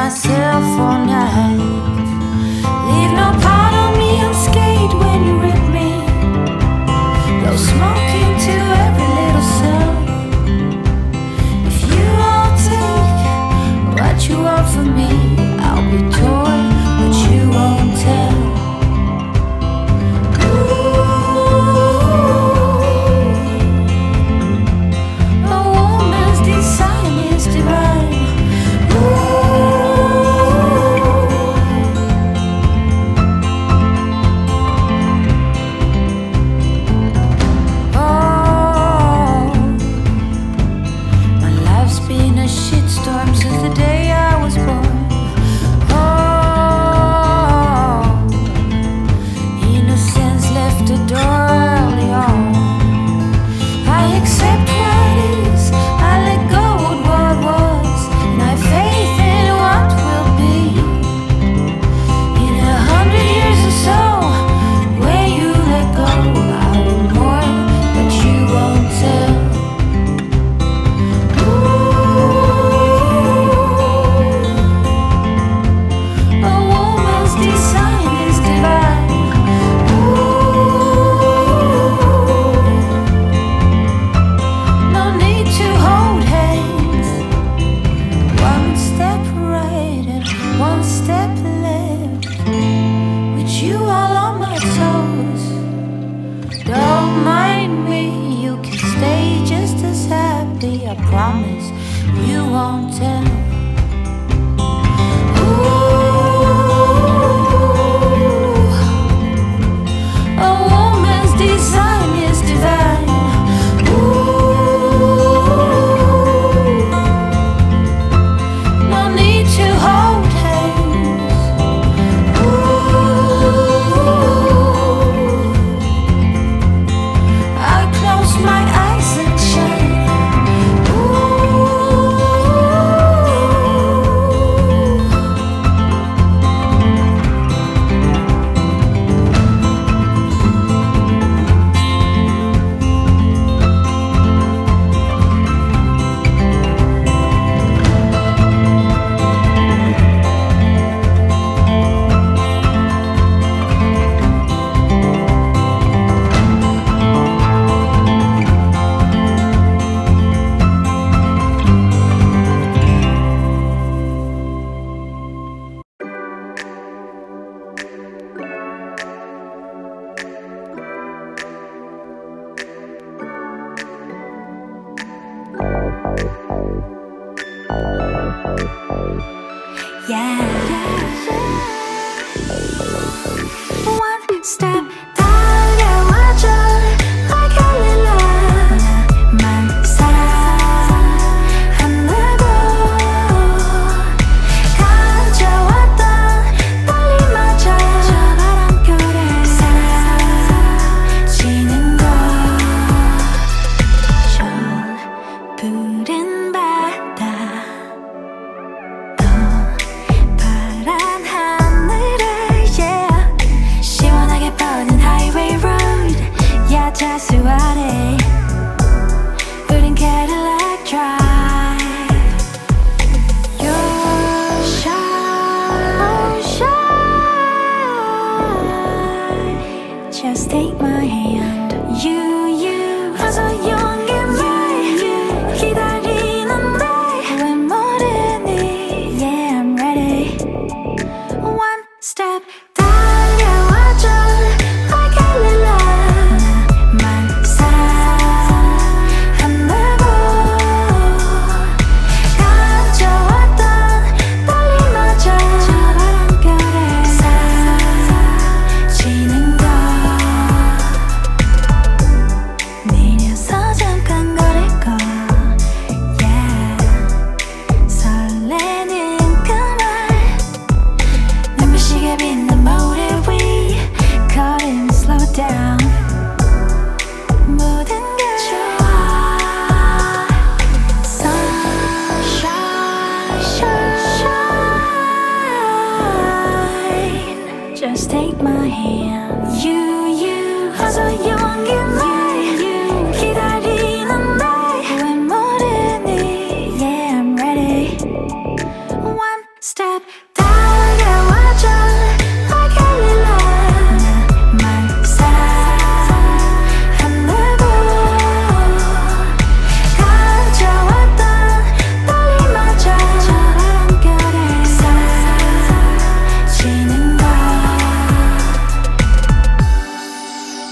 myself all night. Leave no part of me unscathed when you rip me. Blow smoke into every little cell. If you all take what you want from me, I'll be torn, but you won't tell. Ooh, a woman's design is divine. Shitstorm since the day I was born. Oh, innocence left the door early on. I accept what is, I let go of what was, and I have faith in what will be. In 100 years or so, when you let go, I will mourn, but you won't tell. I promise you won't tell. Ooh, a woman's design is divine. Ooh, no need to hold hands. Ooh, I close my eyes and shine. Yeah. One step 달려와줘 like a lily. 나만 사랑한다고 가져왔던 떨림마저 저 바람결에 사라지는 것. 저 푸른 바다 자수 아래 우린 Cadillac Drive. You're shine. Just take my hand. You 어서 용기를 기다리는데 왜 모르니. Yeah, I'm ready. One step 달려와줘 like a lily. Just take my hand. You 어서 용기를 기다리는데 왜 모르니. Yeah, I'm ready. One step 다가와줘 like a little 나만 사랑한다고 가져왔던 떨림마저 저런 별에 사라지는 것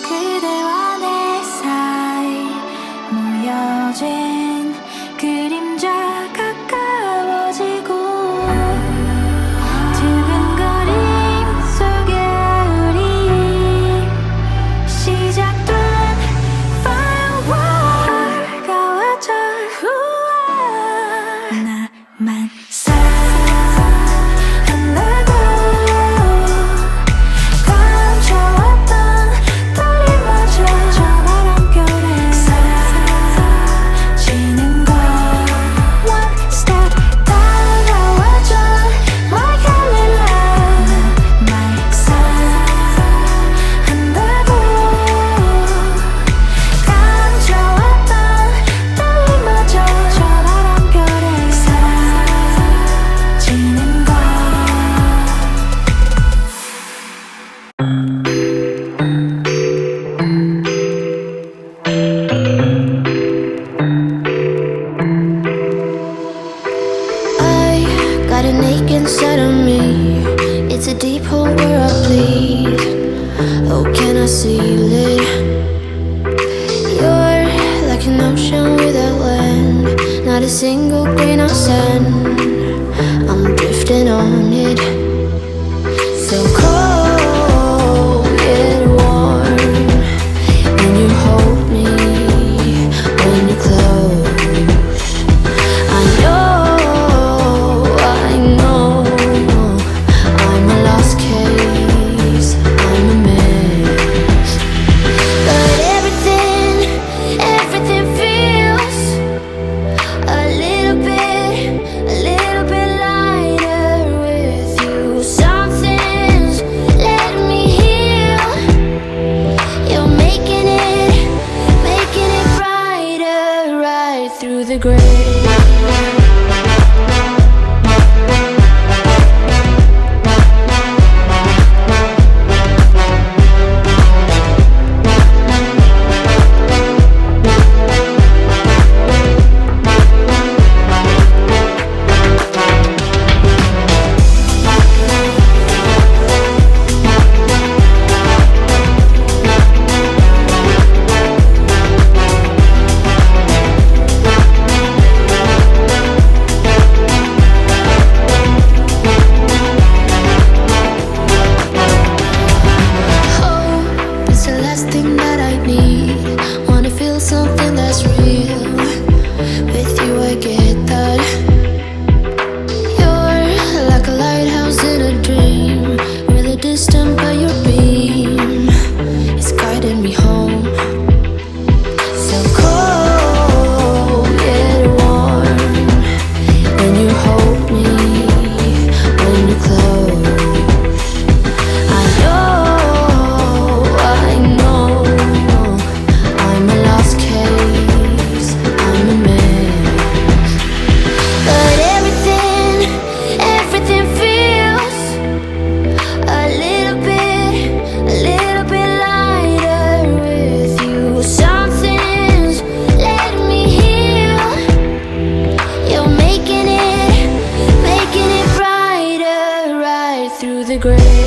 그대와 내 사이 모여진 그림자 가까워지고 두근거림 속에 우리 시작된 firework 가와줘 나만 사랑한다고 감춰왔던 떨림마저 저 바람결에 사라지는 것 One step 다가와줘 like a little 나만 사랑한다고 감춰왔던 떨림마저 저 바람결에 사라지는 것 I got an ache inside of me. It's a deep hole where I bleed. Oh, can I seal it? You're like an ocean without land. Not a single grain of sand. I'm drifting on it. So cold yet warm. When you hold me, when you close. I know, I'm a lost case, I'm a mess. But everything feels a little bit lighter with you. Something's letting me heal. You're making it brighter right through the gray. It's the last thing that I need. Wanna feel something that's real. With you I get that. You're like a lighthouse in a dream. Really distant but your beam is guiding me home. So cold yet warm. When you hold me, when you close. I know, I'm a lost case, I'm a mess. But everything feels a little bit lighter with you. Something's letting me heal. You're making it brighter right through the gray.